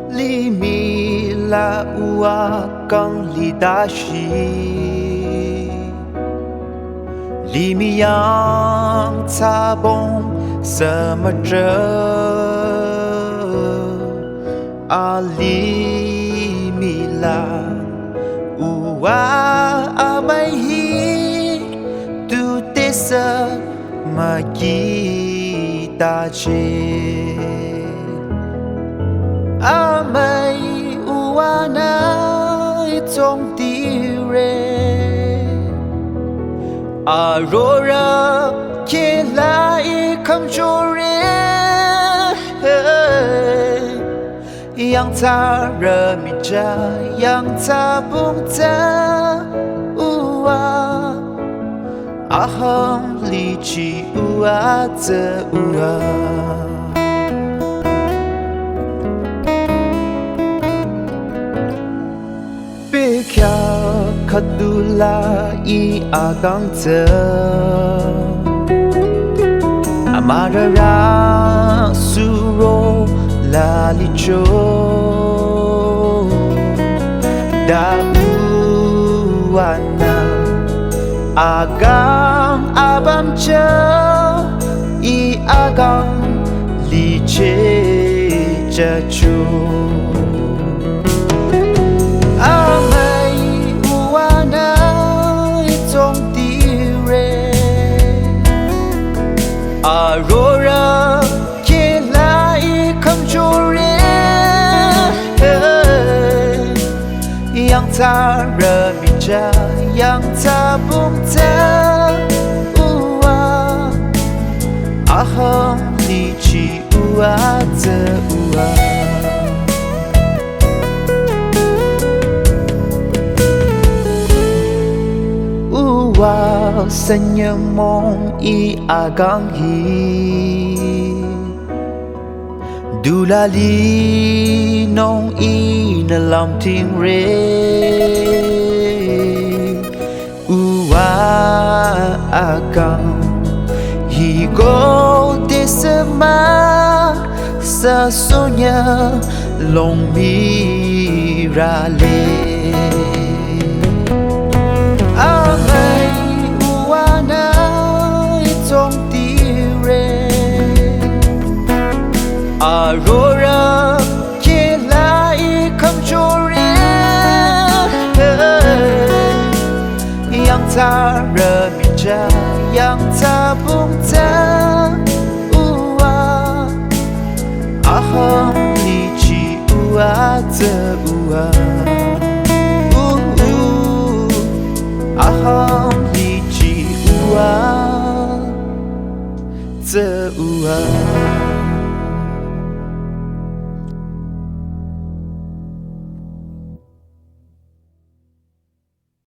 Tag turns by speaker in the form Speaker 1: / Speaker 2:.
Speaker 1: Limih la Uwa akang lidashi, Limih yangthsabong-sü Alimih la Uwa Amüi Dutesü mükihdacheh Amüi Uwa tsungtire Arohrü khela khumchore Yangthsarü michah yangthsabong-sü Amüi Uwa Uwa khela akang Amara suro lalicho dauana akang abamcha akang lidashi Amüi Uwa tsungtire Arohrü khela khumchore Yangthsarü michah yangthsabong-sü Amüi Uwa Uwa Uwa senyumong akang Dulali nong nalam ting re Uwa akang higo desema Sasunya long mirale Amüi Uwa tsungtire Arohrü khela khumchore Yangthsarü michah yangthsabong-sü Amüi Uwa Uwa Amüi Uwa Uwa